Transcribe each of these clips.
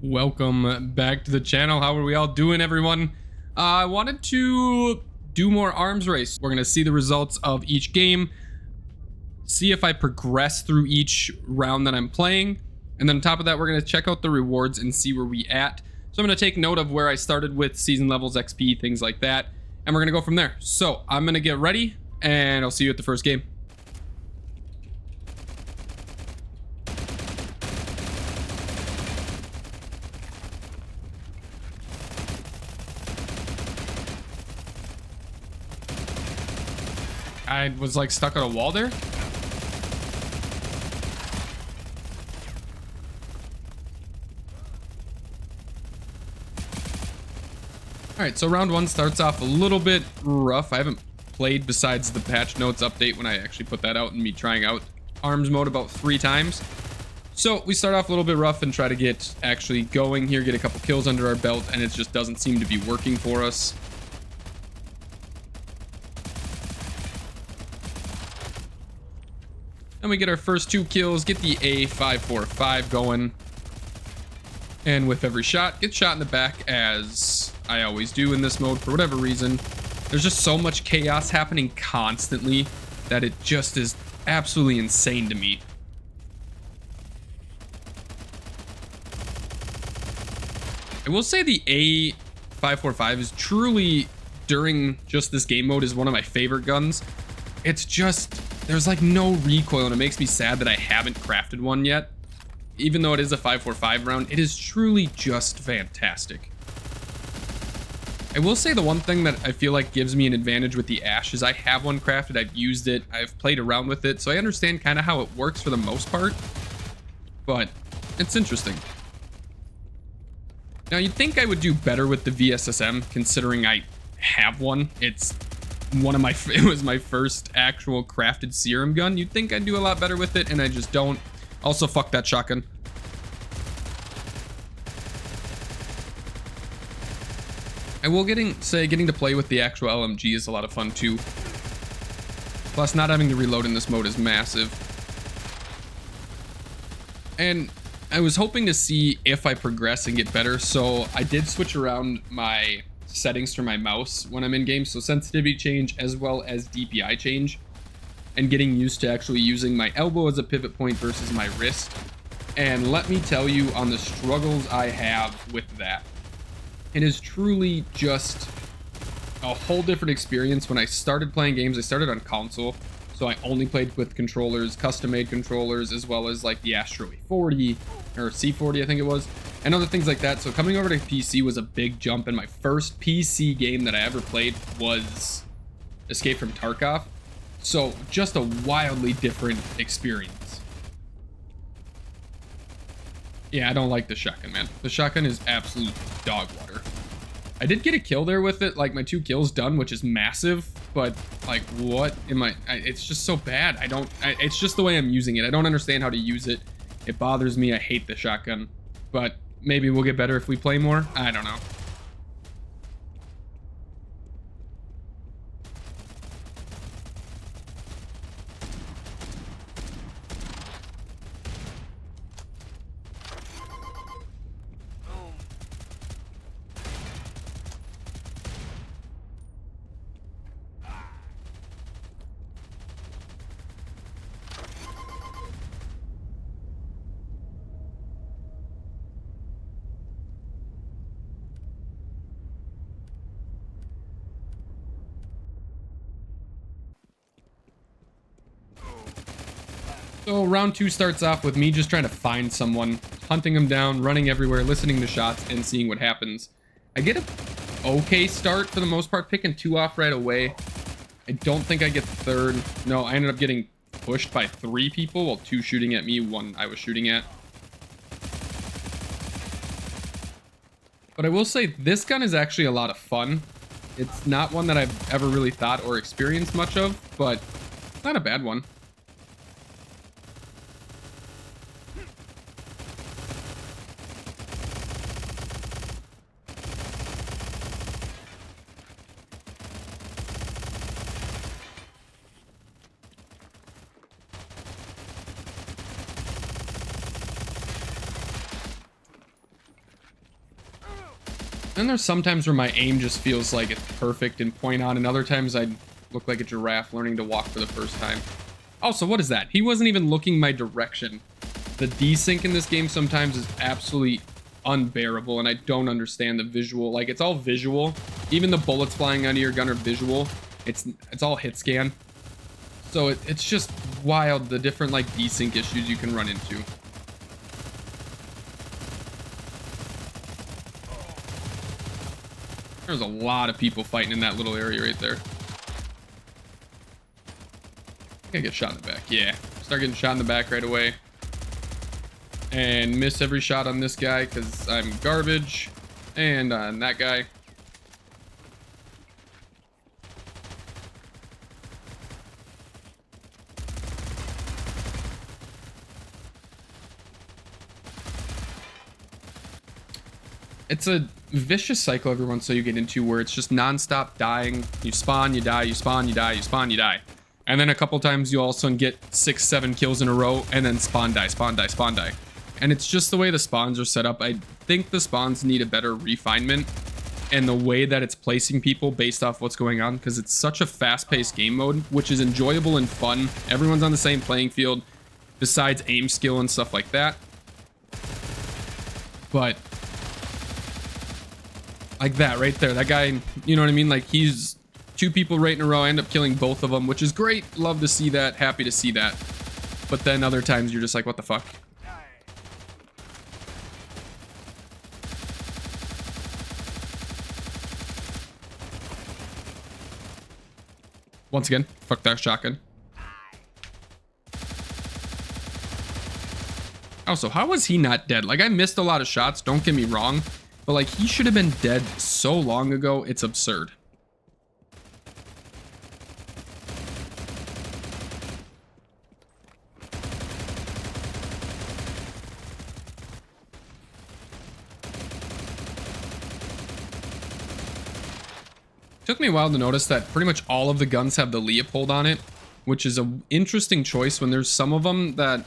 Welcome back to the channel. How are we all doing, everyone? I wanted to do more arms race. We're going to see the results of each game, see if I progress through each round that I'm playing, and then on top of that, we're going to check out the rewards and see where we at. So I'm going to take note of where I started with season levels, XP, things like that, and we're going to go from there. So I'm going to get ready, and I'll see you at the first game. I was like stuck on a wall there. All right, so round one starts off a little bit rough. I haven't played besides the patch notes update when I actually put that out and me trying out arms mode about 3 times. So we start off a little bit rough and try to get actually going here, get a couple kills under our belt, and it just doesn't seem to be working for us. And we get our first 2 kills, get the A545 going. And with every shot, get shot in the back, as I always do in this mode for whatever reason. There's just so much chaos happening constantly that it just is absolutely insane to me. I will say the A545 is truly, during just this game mode, is one of my favorite guns. It's just, there's like no recoil, and it makes me sad that I haven't crafted one yet. Even though it is a 545 round, it is truly just fantastic. I will say the one thing that I feel like gives me an advantage with the Ash is I have one crafted, I've used it, I've played around with it, so I understand kind of how it works for the most part. But it's interesting. Now you'd think I would do better with the VSSM, considering I have one. It was my first actual crafted serum gun. You'd think I'd do a lot better with it, and I just don't. Also, fuck that shotgun. I will getting to play with the actual LMG is a lot of fun too. Plus, not having to reload in this mode is massive. And I was hoping to see if I progress and get better, so I did switch around my settings for my mouse when I'm in game, so sensitivity change as well as DPI change, and getting used to actually using my elbow as a pivot point versus my wrist. And let me tell you on the struggles I have with that. It is truly just a whole different experience. When I started playing games, I started on console, so I only played with controllers, custom-made controllers, as well as like the Astro A40 or C40, I think it was, and other things like that. So coming over to PC was a big jump, and my first PC game that I ever played was Escape from Tarkov. So just a wildly different experience. Yeah, I don't like the shotgun, man. The shotgun is absolute dog water. I did get a kill there with it, like my 2 kills done, which is massive, but like what am it's just so bad. It's just the way I'm using it. I don't understand how to use it. It bothers me. I hate the shotgun, but maybe we'll get better if we play more. I don't know. So round 2 starts off with me just trying to find someone, hunting them down, running everywhere, listening to shots, and seeing what happens. I get an okay start for the most part, picking 2 off right away. I don't think I get 3rd. No, I ended up getting pushed by 3 people, while 2 shooting at me, 1 I was shooting at. But I will say this gun is actually a lot of fun. It's not one that I've ever really thought or experienced much of, but it's not a bad one. And there's sometimes where my aim just feels like it's perfect and point on, and other times I look like a giraffe learning to walk for the first time. Also, what is that? He wasn't even looking my direction. The desync in this game sometimes is absolutely unbearable, and I don't understand the visual. Like, it's all visual. Even the bullets flying out of your gun are visual. It's all hit scan. So it's just wild, the different, like, desync issues you can run into. There's a lot of people fighting in that little area right there. I gotta get shot in the back. Yeah, start getting shot in the back right away. And miss every shot on this guy because I'm garbage. And on that guy. It's a vicious cycle everyone so you get into where it's just non-stop dying. You spawn, you die, you spawn, you die, you spawn, you die. And then a couple times you all of a sudden get 6-7 kills in a row and then spawn, die, spawn, die, spawn, die. And it's just the way the spawns are set up. I think the spawns need a better refinement and the way that it's placing people based off what's going on, because it's such a fast-paced game mode, which is enjoyable and fun. Everyone's on the same playing field besides aim skill and stuff like that. But like that right there, that guy, you know what I mean? Like, he's 2 people right in a row, I end up killing both of them, which is great. Love to see that, happy to see that. But then other times you're just like, what the fuck? Once again, fuck that shotgun. Also, how was he not dead? Like, I missed a lot of shots, don't get me wrong, but like, he should have been dead so long ago, it's absurd. Took me a while to notice that pretty much all of the guns have the Leopold on it, which is an interesting choice when there's some of them that,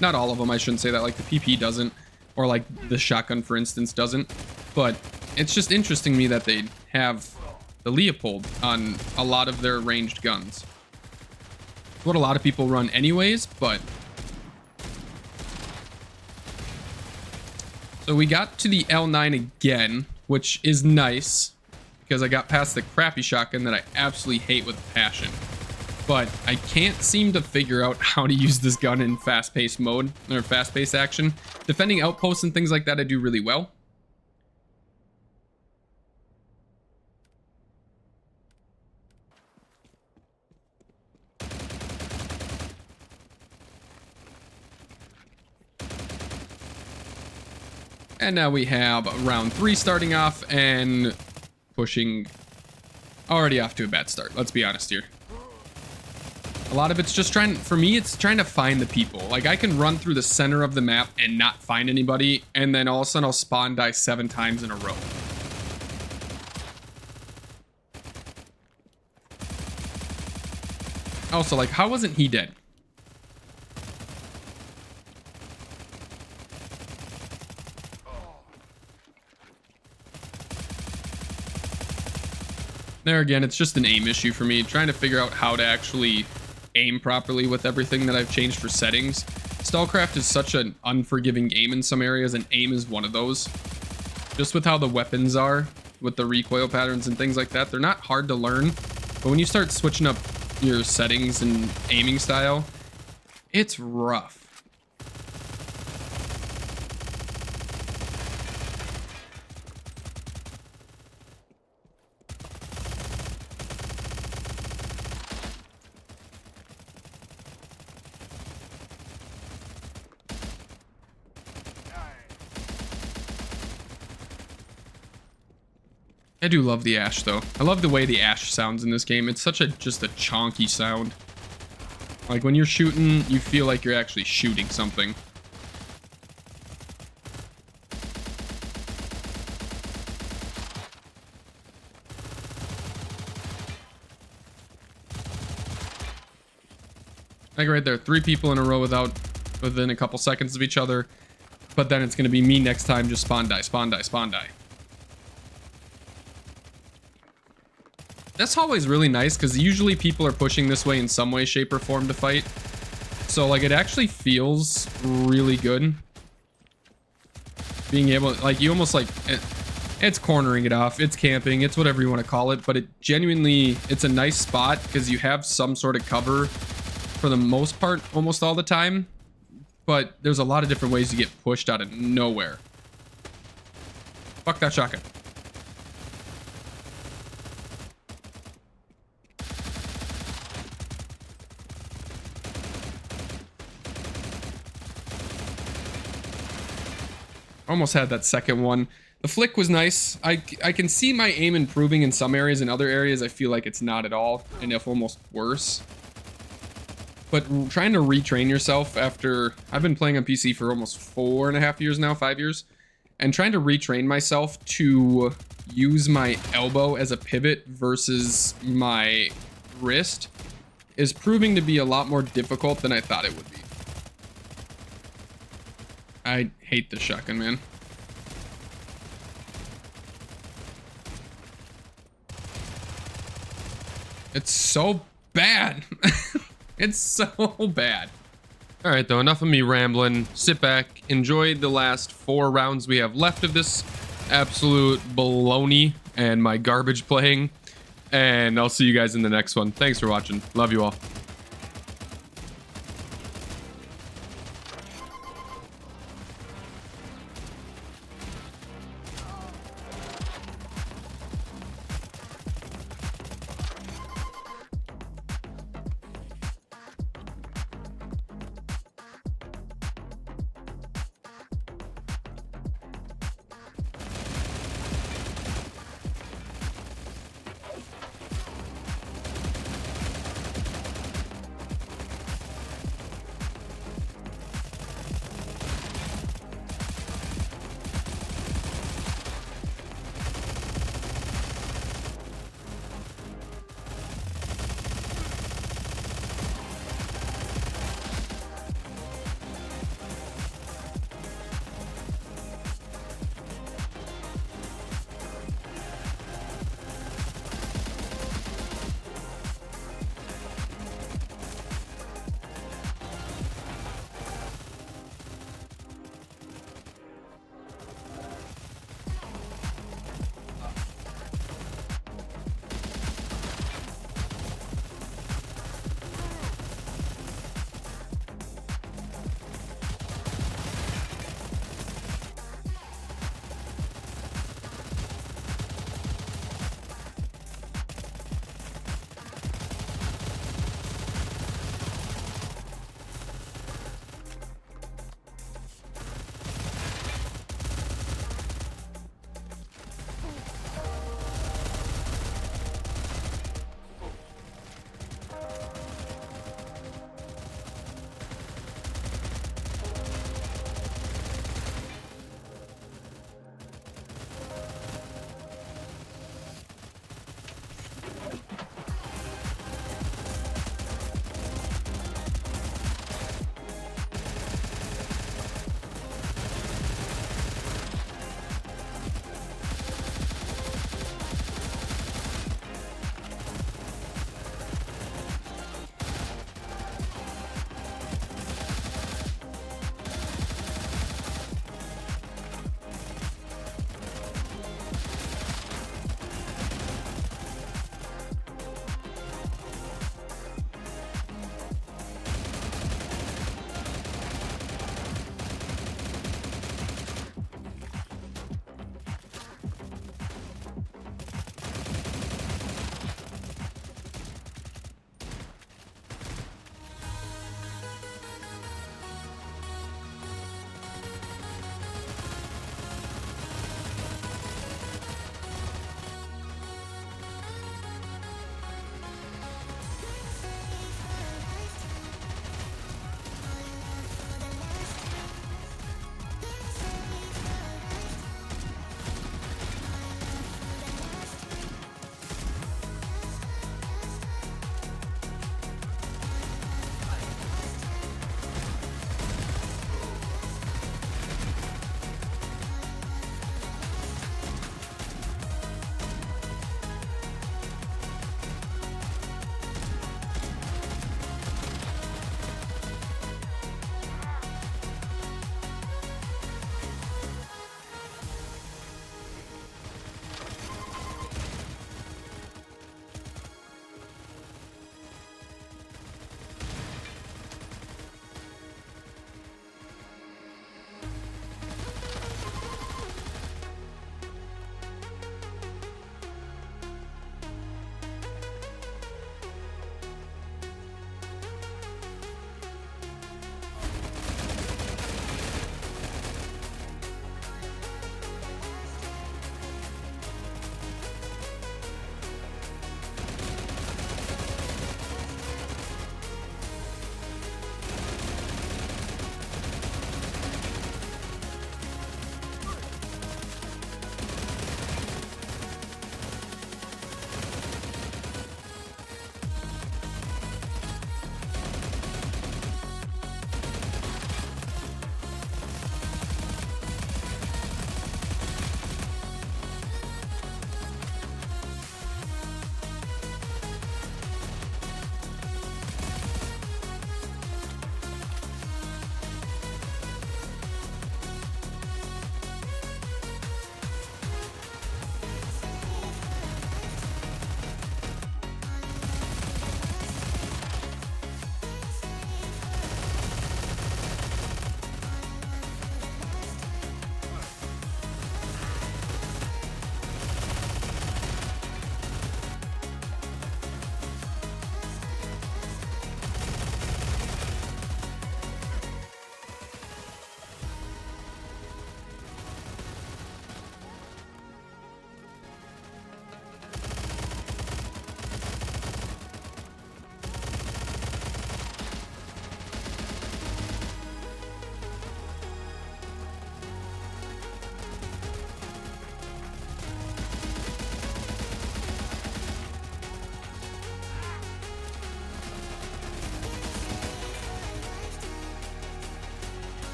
not all of them, I shouldn't say that, like the PP doesn't, or like the shotgun, for instance, doesn't. But it's just interesting to me that they have the Leopold on a lot of their ranged guns. What a lot of people run anyways, but... So we got to the L9 again, which is nice, because I got past the crappy shotgun that I absolutely hate with passion. But I can't seem to figure out how to use this gun in fast-paced mode, or fast-paced action. Defending outposts and things like that I do really well. And now we have round 3 starting off and pushing already off to a bad start. Let's be honest here. A lot of it's just trying, for me, it's trying to find the people. Like, I can run through the center of the map and not find anybody, and then all of a sudden I'll spawn die 7 times in a row. Also, like, how wasn't he dead? There again, it's just an aim issue for me, trying to figure out how to actually aim properly with everything that I've changed for settings. Stalcraft is such an unforgiving game in some areas, and aim is one of those. Just with how the weapons are, with the recoil patterns and things like that, they're not hard to learn, but when you start switching up your settings and aiming style, it's rough. I do love the Ash though. I love the way the Ash sounds in this game. It's such a just a chonky sound. Like when you're shooting, you feel like you're actually shooting something. Like right there, 3 people in a row within a couple seconds of each other. But then it's gonna be me next time, just spawn die, spawn die, spawn die. This hallway is really nice because usually people are pushing this way in some way, shape, or form to fight. So like it actually feels really good. Being able, like you almost like, it's cornering it off, it's camping, it's whatever you want to call it, but it genuinely, it's a nice spot because you have some sort of cover for the most part, almost all the time. But there's a lot of different ways to get pushed out of nowhere. Fuck that shotgun. Almost had that second one. The flick was nice. I can see my aim improving in some areas. In other areas, I feel like it's not at all, and if almost worse. But trying to retrain yourself after... I've been playing on PC for almost 4.5 years now, 5 years. And trying to retrain myself to use my elbow as a pivot versus my wrist is proving to be a lot more difficult than I thought it would be. I hate this shotgun, man. It's so bad. It's so bad. All right, though, enough of me rambling. Sit back, enjoy the last 4 rounds we have left of this absolute baloney and my garbage playing. And I'll see you guys in the next one. Thanks for watching. Love you all.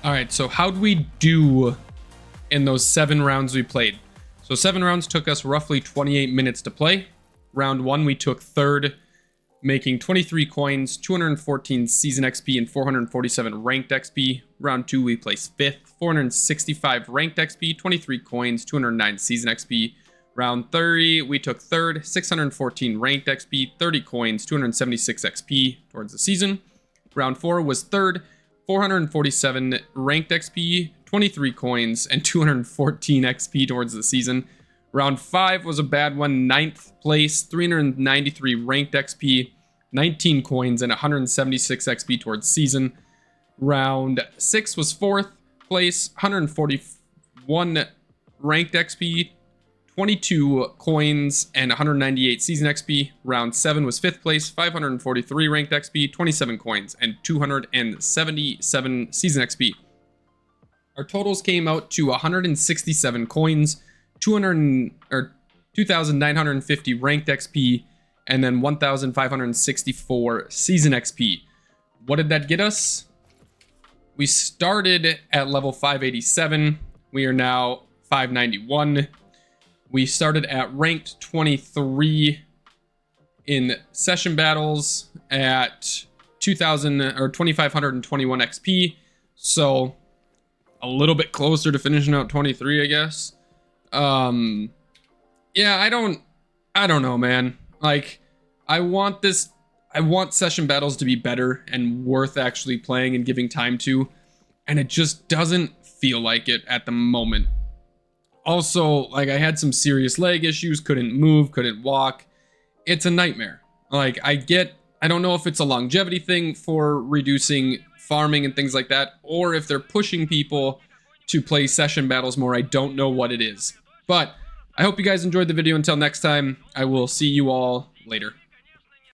All right, so how'd we do in those 7 rounds we played? So 7 rounds took us roughly 28 minutes to play. Round 1, we took 3rd, making 23 coins, 214 season XP, and 447 ranked XP. Round 2, we placed 5th, 465 ranked XP, 23 coins, 209 season XP. Round 3, we took 3rd, 614 ranked XP, 30 coins, 276 XP towards the season. Round 4 was 3rd, 447 ranked XP, 23 coins, and 214 XP towards the season. Round 5 was a bad one, 9th place, 393 ranked XP, 19 coins, and 176 XP towards season. Round 6 was 4th place, 141 ranked XP, 22 coins, and 198 season XP. Round 7 was 5th place, 543 ranked XP, 27 coins, and 277 season XP. Our totals came out to 167 coins, 2,950 ranked XP, and then 1,564 season XP. What did that get us? We started at level 587. We are now 591. We started at ranked 23 in session battles at 2,521 XP. So a little bit closer to finishing out 23, I guess. Yeah, I don't know, man. Like, I want session battles to be better and worth actually playing and giving time to, and it just doesn't feel like it at the moment. Also, like, I had some serious leg issues, couldn't move, couldn't walk. It's a nightmare. Like, I don't know if it's a longevity thing for reducing farming and things like that, or if they're pushing people to play session battles more. I don't know what it is. But I hope you guys enjoyed the video. Until next time, I will see you all later.